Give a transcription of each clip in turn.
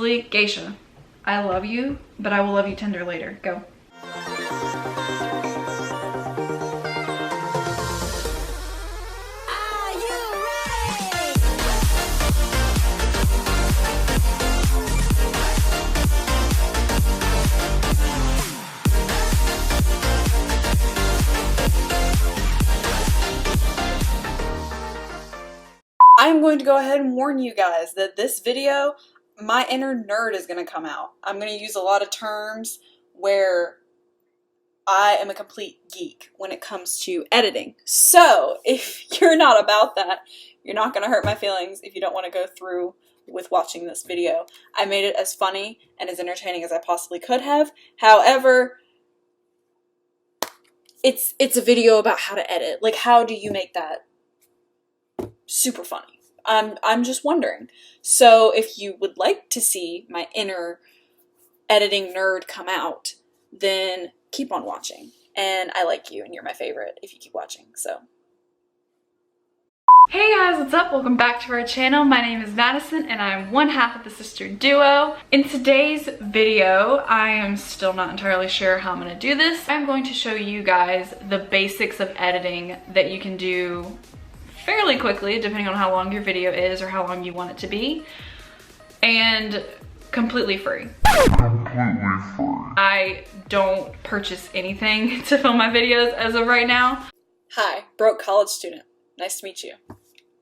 Honestly, Geisha, I love you, but I will love you tender later. Go. I'm going to go ahead and warn you guys that this video, my inner nerd is going to come out. I'm going to use a lot of terms where I am a complete geek when it comes to editing. So if you're not about that, you're not going to hurt my feelings if you don't want to go through with watching this video. I made it as funny and as entertaining as I possibly could have. However, it's a video about how to edit. Like, how do you make that super funny? I'm just wondering. So if you would like to see my inner editing nerd come out, then keep on watching. And I like you and you're my favorite if you keep watching, so. Hey guys, what's up? Welcome back to our channel. My name is Madison and I'm one half of the sister duo. In today's video, I am still not entirely sure how I'm gonna do this. I'm going to show you guys the basics of editing that you can do fairly quickly, depending on how long your video is or how long you want it to be, and completely free. I don't purchase anything to film my videos as of right now. Hi, broke college student. Nice to meet you.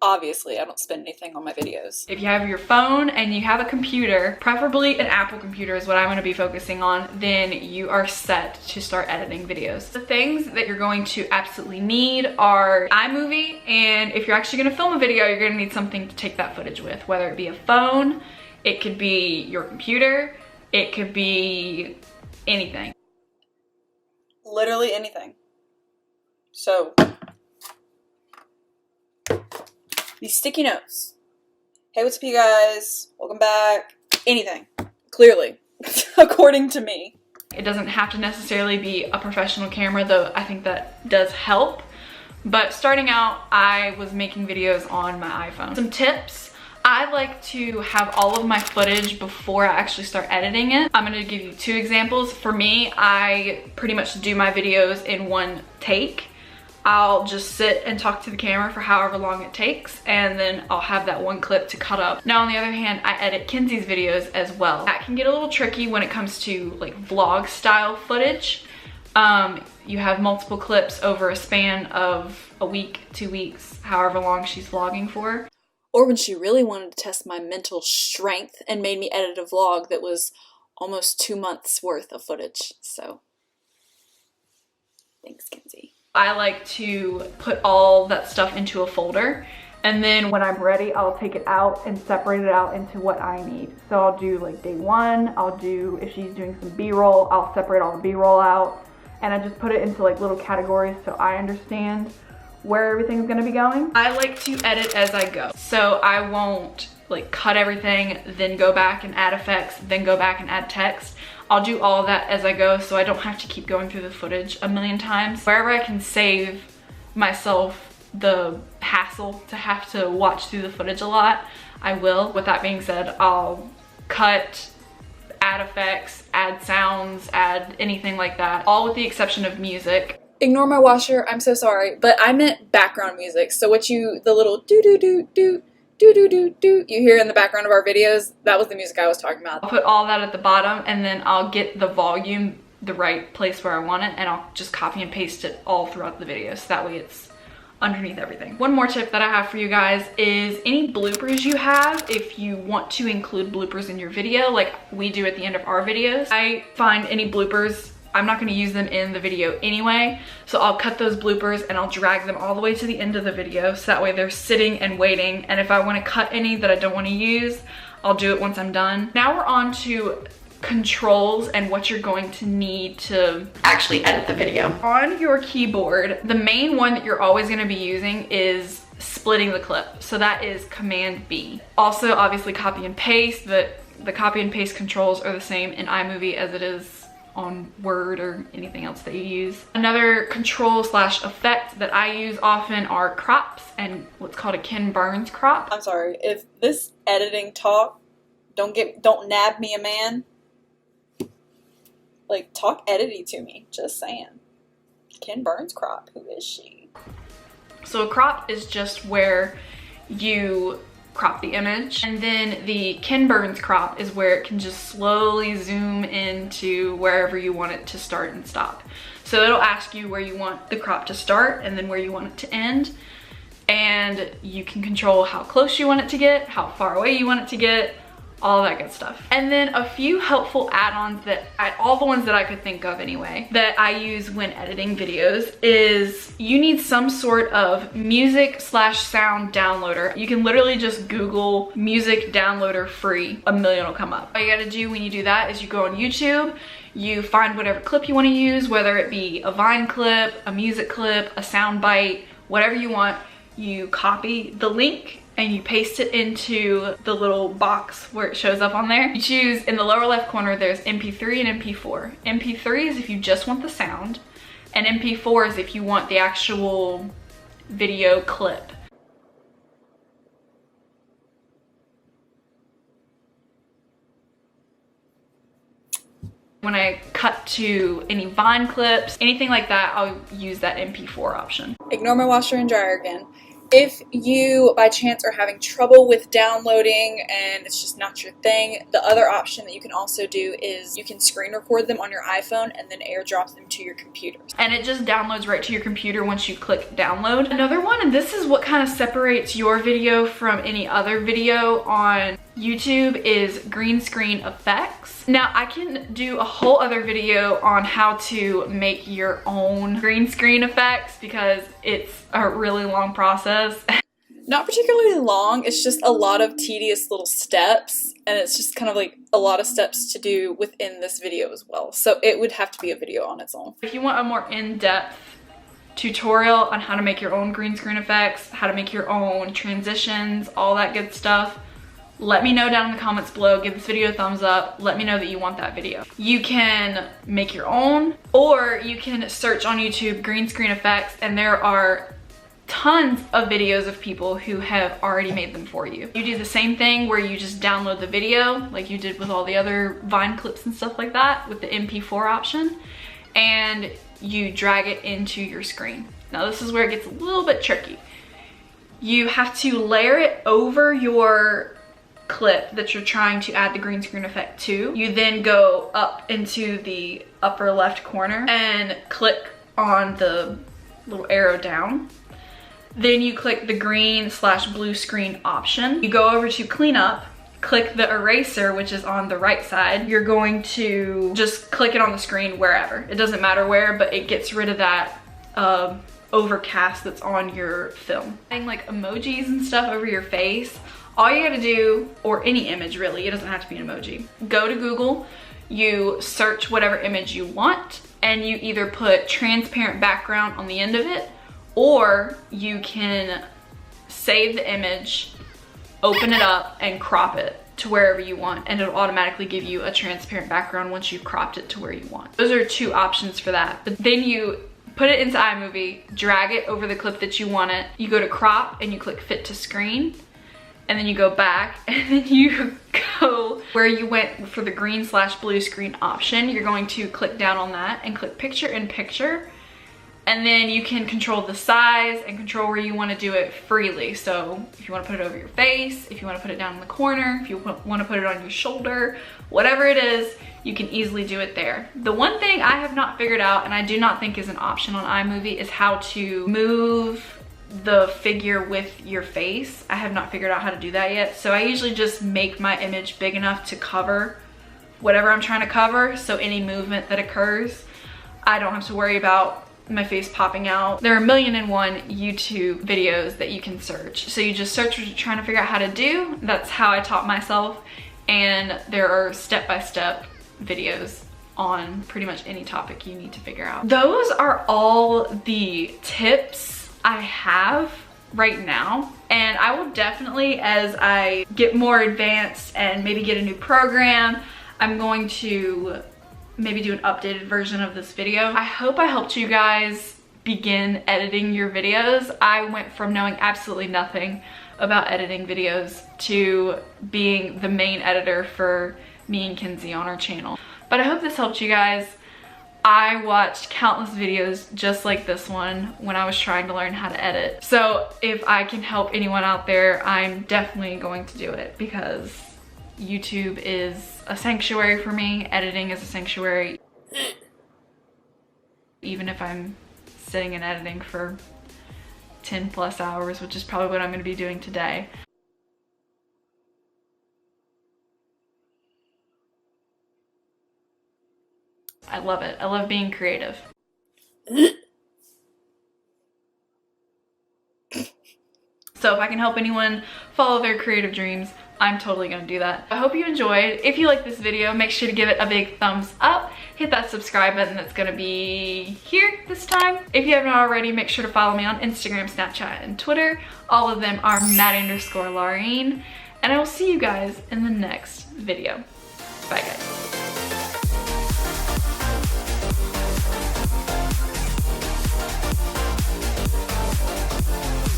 Obviously, I don't spend anything on my videos. If you have your phone and you have a computer, preferably an Apple computer is what I'm gonna be focusing on, then you are set to start editing videos. The things that you're going to absolutely need are iMovie, and if you're actually gonna film a video, you're gonna need something to take that footage with, whether it be a phone, it could be your computer, it could be anything. Literally anything. So, these sticky notes. Hey, what's up you guys? Welcome back. Anything. Clearly. According to me. It doesn't have to necessarily be a professional camera, though I think that does help. But starting out, I was making videos on my iPhone. Some tips. I like to have all of my footage before I actually start editing it. I'm gonna give you two examples. For me, I pretty much do my videos in one take. I'll just sit and talk to the camera for however long it takes, and then I'll have that one clip to cut up. Now on the other hand, I edit Kenzie's videos as well. That can get a little tricky when it comes to like vlog style footage. You have multiple clips over a span of a week, 2 weeks, however long she's vlogging for. Or when she really wanted to test my mental strength and made me edit a vlog that was almost 2 months worth of footage, so thanks, Kenzie. I like to put all that stuff into a folder, and then when I'm ready, I'll take it out and separate it out into what I need. So I'll do like day one, I'll do, if she's doing some B-roll, I'll separate all the B-roll out, and I just put it into like little categories so I understand where everything's gonna be going. I like to edit as I go. So I won't like cut everything, then go back and add effects, then go back and add text. I'll do all of that as I go so I don't have to keep going through the footage a million times. Wherever I can save myself the hassle to have to watch through the footage a lot, I will. With that being said, I'll cut, add effects, add sounds, add anything like that, all with the exception of music. Ignore my washer, I'm so sorry, but I meant background music. So what the little do-do-do-do, do-do-do-do you hear in the background of our videos, that was the music I was talking about. I'll put all that at the bottom, and then I'll get the volume the right place where I want it, and I'll just copy and paste it all throughout the video, so that way it's underneath everything. One more tip that I have for you guys is any bloopers you have, if you want to include bloopers in your video, like we do at the end of our videos, I find any bloopers, I'm not going to use them in the video anyway, so I'll cut those bloopers and I'll drag them all the way to the end of the video, so that way they're sitting and waiting, and if I want to cut any that I don't want to use, I'll do it once I'm done. Now we're on to controls and what you're going to need to actually edit the video. On your keyboard, the main one that you're always going to be using is splitting the clip, so that is Command B. Also, obviously copy and paste, the copy and paste controls are the same in iMovie as it is on Word or anything else that you use. Another control slash effect that I use often are crops and what's called a Ken Burns crop. I'm sorry, if this editing talk Don't nab me a man. Like, talk edity to me. Just saying. Ken Burns crop. Who is she? So a crop is just where you crop the image, and then the Ken Burns crop is where it can just slowly zoom into wherever you want it to start and stop. So it'll ask you where you want the crop to start and then where you want it to end, and you can control how close you want it to get, how far away you want it to get, all that good stuff. And then a few helpful add-ons that all the ones that I could think of anyway, that I use when editing videos is you need some sort of music / sound downloader. You can literally just Google music downloader free, a million will come up. All you gotta do when you do that is you go on YouTube, you find whatever clip you wanna use, whether it be a Vine clip, a music clip, a sound bite, whatever you want. You copy the link and you paste it into the little box where it shows up on there. You choose, in the lower left corner, there's MP3 and MP4. MP3 is if you just want the sound, and MP4 is if you want the actual video clip. When I cut to any Vine clips, anything like that, I'll use that MP4 option. Ignore my washer and dryer again. If you, by chance, are having trouble with downloading and it's just not your thing, the other option that you can also do is you can screen record them on your iPhone and then airdrop them to your computer. And it just downloads right to your computer once you click download. Another one, and this is what kind of separates your video from any other video on YouTube, is green screen effects. Now, I can do a whole other video on how to make your own green screen effects because it's a really long process. Not particularly long, it's just a lot of tedious little steps, and it's just kind of like a lot of steps to do within this video as well. So it would have to be a video on its own. If you want a more in-depth tutorial on how to make your own green screen effects, how to make your own transitions, all that good stuff, let me know down in the comments below. Give this video a thumbs up. Let me know that you want that video. You can make your own, or you can search on YouTube green screen effects, and there are tons of videos of people who have already made them for you. You do the same thing where you just download the video like you did with all the other Vine clips and stuff like that with the MP4 option, and you drag it into your screen. Now this is where it gets a little bit tricky. You have to layer it over your clip that you're trying to add the green screen effect to. You then go up into the upper left corner and click on the little arrow down. Then you click the green / blue screen option. You go over to cleanup, click the eraser, which is on the right side. You're going to just click it on the screen wherever. It doesn't matter where, but it gets rid of that overcast that's on your film. Adding like emojis and stuff over your face, all you gotta do, or any image really, it doesn't have to be an emoji. Go to Google, you search whatever image you want, and you either put transparent background on the end of it, or you can save the image, open it up, and crop it to wherever you want, and it'll automatically give you a transparent background once you've cropped it to where you want. Those are two options for that. But then you put it into iMovie, drag it over the clip that you want it, you go to crop and you click fit to screen, and then you go back and then you go where you went for the green / blue screen option. You're going to click down on that and click picture in picture. And then you can control the size and control where you want to do it freely. So if you want to put it over your face, if you want to put it down in the corner, if you want to put it on your shoulder, whatever it is, you can easily do it there. The one thing I have not figured out, and I do not think is an option on iMovie, is how to move the figure with your face. I have not figured out how to do that yet. So I usually just make my image big enough to cover whatever I'm trying to cover. So any movement that occurs, I don't have to worry about my face popping out. There are 1,000,001 YouTube videos that you can search. So you just search what you're trying to figure out how to do. That's how I taught myself. And there are step-by-step videos on pretty much any topic you need to figure out. Those are all the tips I have right now, and I will definitely, as I get more advanced and maybe get a new program, I'm going to maybe do an updated version of this video. I hope I helped you guys begin editing your videos. I went from knowing absolutely nothing about editing videos to being the main editor for me and Kinsey on our channel. But I hope this helped you guys. I watched countless videos just like this one when I was trying to learn how to edit. So if I can help anyone out there, I'm definitely going to do it because YouTube is a sanctuary for me. Editing is a sanctuary. Even if I'm sitting and editing for 10 plus hours, which is probably what I'm going to be doing today. I love it. I love being creative. So if I can help anyone follow their creative dreams, I'm totally gonna do that. I hope you enjoyed. If you like this video, make sure to give it a big thumbs up. Hit that subscribe button that's gonna be here this time. If you haven't already, make sure to follow me on Instagram, Snapchat, and Twitter. All of them are Matt_Laureen. And I will see you guys in the next video. Bye guys.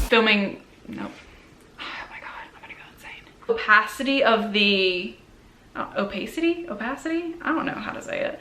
Filming, nope. Oh my god, I'm gonna go insane. Opacity of the, opacity? I don't know how to say it.